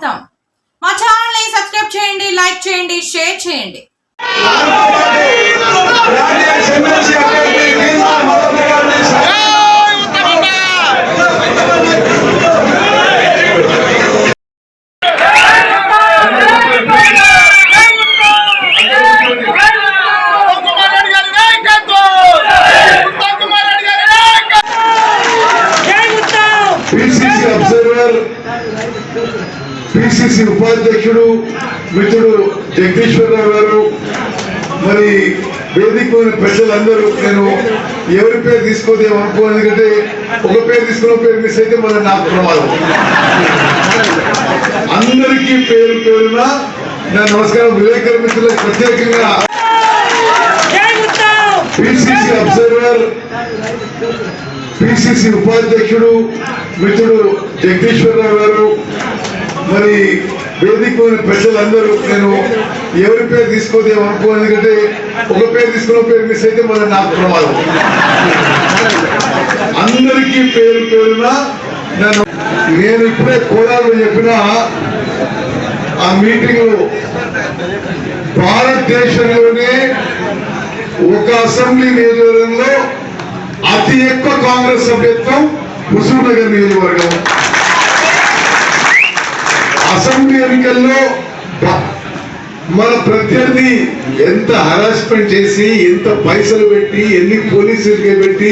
స్వాగతం. మా ఛానల్ ని సబ్స్క్రైబ్ చేయండి, లైక్ చేయండి, షేర్ చేయండి. పిసిసి ఉపాధ్యక్షుడు మిత్రుడు జగదీశ్వరరావు గారు, మరి వేదిక పెద్దలందరూ, నేను ఎవరి పేరు తీసుకోదేమనుకో, ఎందుకంటే ఒక పేరు తీసుకున్న పేరు మిస్ అయితే మన నాకు ప్రమాదం. అందరికీ పేరు పేరున నా నమస్కారం. విలేకరుల మిత్రులకు ప్రత్యేకంగా పిసిసి అబ్జర్వర్, పిసిసి ఉపాధ్యక్షుడు మిత్రుడు జగదీశ్వరరావు గారు, మరి వేదిక పెద్దలందరూ, నేను ఎవరి పేరు తీసుకోదేమనుకో, ఎందుకంటే ఒక పేరు తీసుకున్న పేరు మిస్ అయితే మన నాకు ప్రమాదం. అందరికీ పేరు పేరున నేను ఇప్పుడే కోడాలో చెప్పిన ఆ మీటింగ్ లో, భారతదేశంలోనే ఒక అసెంబ్లీ నియోజకవర్గంలో అతి ఎక్కువ కాంగ్రెస్ సభ్యత్వం హుజూర్ నగర్ నియోజకవర్గం. అసెంబ్లీ ఎన్నికల్లో మన ప్రత్యర్థి ఎంత హరాస్మెంట్ చేసి, ఎంత పైసలు పెట్టి, ఎన్ని పోలీసులకే పెట్టి,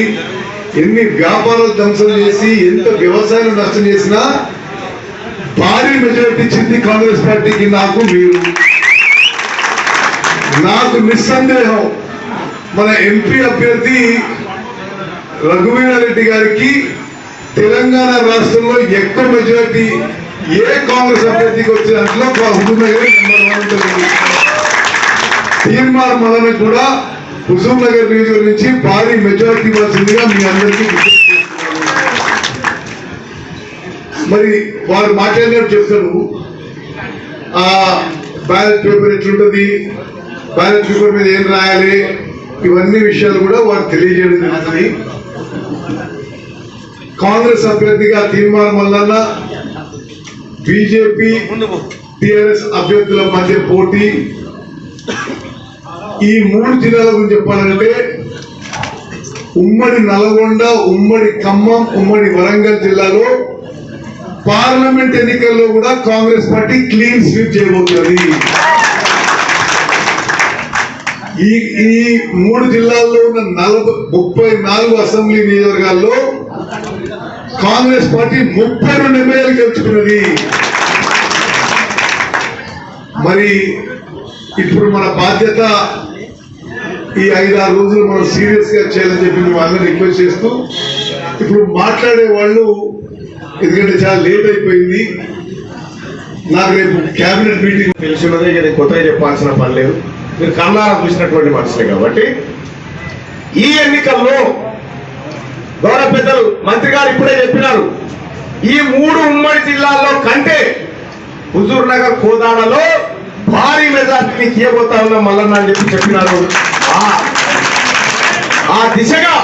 ఎన్ని వ్యాపారాలు ధ్వంసం చేసి, ఎంత వ్యవసాయం నష్టం చేసినా భారీ మెజారిటీ ఇచ్చింది కాంగ్రెస్ పార్టీకి. నాకు నిస్సందేహం మన ఎంపీ అభ్యర్థి రఘువీరారెడ్డి గారికి తెలంగాణ రాష్ట్రంలో ఎక్కువ మెజారిటీ ఏ కాంగ్రెస్ అభ్యర్థికి వచ్చిన దాంట్లో హుజూర్ నగర్ నెంబర్ 1 ఉంటుంది. తీర్మాన మొదలు కూడా హుజూర్ నగర్ నియోజకవర్గం నుంచి భారీ మెజారిటీ ఇవ్వాల్సిందిగా మీ అందరికీ మరి వారు మాట్లాడినట్టు చెప్తారు. ఆ బ్యాలెట్ పేపర్ ఎట్లుంటుంది, బ్యాలెట్ పేపర్ మీద ఏం రాయాలి, ఇవన్నీ విషయాలు కూడా వారు తెలియజేయడం జరుగుతుంది. కాంగ్రెస్ అభ్యర్థిగా తీర్మానం వల్ల బీజేపీ టిఆర్ఎస్ అభ్యర్థుల మధ్య పోటీ. ఈ 3 జిల్లాల గురించి చెప్పాలంటే ఉమ్మడి నల్గొండ, ఉమ్మడి ఖమ్మం, ఉమ్మడి వరంగల్ జిల్లాలో పార్లమెంట్ ఎన్నికల్లో కూడా కాంగ్రెస్ పార్టీ క్లీన్ స్వీప్ చేయబోతుంది. ఈ 3 జిల్లాల్లో ఉన్న 34 అసెంబ్లీ నియోజకవర్గాల్లో కాంగ్రెస్ పార్టీ 32 ఎమ్మెల్యేలు గెలుచుకున్నది. మరి ఇప్పుడు మన బాధ్యత ఈ 5-6 రోజులు మనం సీరియస్ గా చేయాలని చెప్పి మేము అందరూ రిక్వెస్ట్ చేస్తూ, ఇప్పుడు మాట్లాడే వాళ్ళు, ఎందుకంటే చాలా లేట్ అయిపోయింది, నాకు రేపు క్యాబినెట్ మీటింగ్ తెలిసినదే, ఇది కొత్తగా చెప్పాల్సిన పని లేదు, మీరు కళ్ళారా చూసినటువంటి మనుషులే. కాబట్టి ఈ ఎన్నికల్లో గౌరవ పెద్దలు మంత్రి గారు ఇప్పుడే చెప్పినారు, ఈ 3 ఉమ్మడి జిల్లాల్లో కంటే హుజూర్ నగర్, కోదాడలో భారీ మెజార్టీని తీయబోతా ఉన్నాం మల్లన్న అని చెప్పినారు. ఆ దిశగా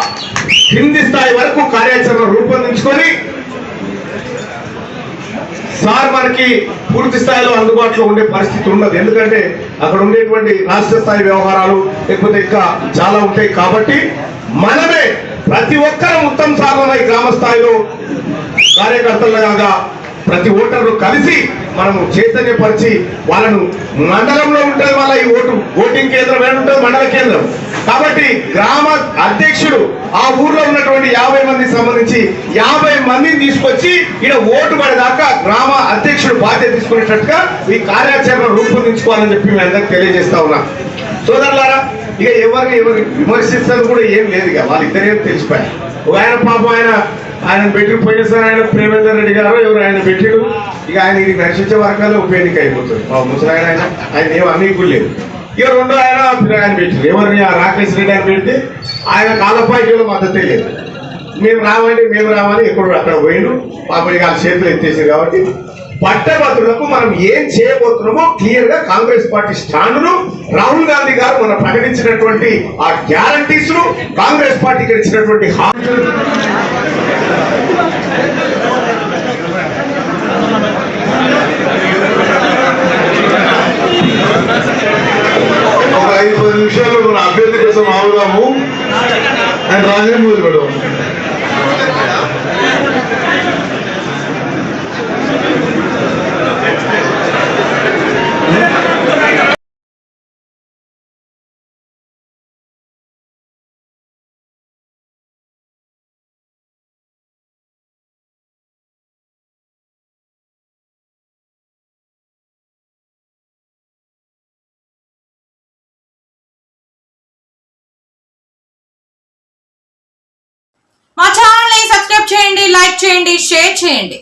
కింది స్థాయి వరకు కార్యాచరణ రూపొందించుకొని సార్ మనకి పూర్తి స్థాయిలో అందుబాటులో ఉండే పరిస్థితి ఉన్నది. ఎందుకంటే అక్కడ ఉండేటువంటి రాష్ట్ర స్థాయి వ్యవహారాలు లేకపోతే ఇంకా చాలా ఉంటాయి. కాబట్టి మనమే ప్రతి ఒక్కరూ ఉత్తమ సాధన గ్రామ స్థాయిలో కార్యకర్తలుగా ప్రతి ఓటర్లు కలిసి మనము చైతన్యపరిచి వాళ్ళను, మండలంలో ఉంటుంది వాళ్ళ ఈ ఓటింగ్ కేంద్రం ఏముంటుంది, మండల కేంద్రం. కాబట్టి గ్రామ అధ్యక్షుడు ఆ ఊర్లో ఉన్నటువంటి 50 మందికి సంబంధించి 50 మందిని తీసుకొచ్చి ఇక్కడ ఓటు పడేదాకా గ్రామ అధ్యక్షుడు బాధ్యత తీసుకునేటట్టుగా ఈ కార్యాచరణ రూపొందించుకోవాలని చెప్పి మేము అందరికి తెలియజేస్తా ఉన్నాం. సోదరులారా, ఇక ఎవరిని విమర్శించడం కూడా ఏం లేదు, ఇక వాళ్ళిద్దరేం తెలిసిపోయారు. ఆయన పాపం ఆయన పెట్టి పోయిన సార్ ఆయన ప్రేమేందర్ రెడ్డి గారు ఎవరు ఆయన పెట్టాడు, ఇక ఆయన ఇది నశించే వరకాలే ఉప ఎన్నిక అయిపోతుంది. ముసలాయన ఆయన ఏం అన్నీ లేదు. ఇక రెండో ఆయన పెట్టారు, ఎవరిని ఆ రాకేష్ రెడ్డి ఆయన పెడితే ఆయన కాలపాయిలో మద్దతే లేదు. మేము రామని ఎప్పుడు అక్కడ పోయిండు, పాపం ఇక చేతులు ఎత్తేసారు. కాబట్టి పట్టభద్రులకు మనం ఏం చేయబోతున్నామో క్లియర్ గా కాంగ్రెస్ పార్టీ స్టాండ్ను రాహుల్ గాంధీ గారు మన ప్రకటించినటువంటి ఆ గ్యారంటీస్ ను కాంగ్రెస్ పార్టీకి ఇచ్చినటువంటి హామీ రాహుల్ బాబు అండ్ రాజమౌళి మేడం. మా ఛానల్ ని సబ్స్క్రైబ్ చేయండి, లైక్ చేయండి, షేర్ చేయండి.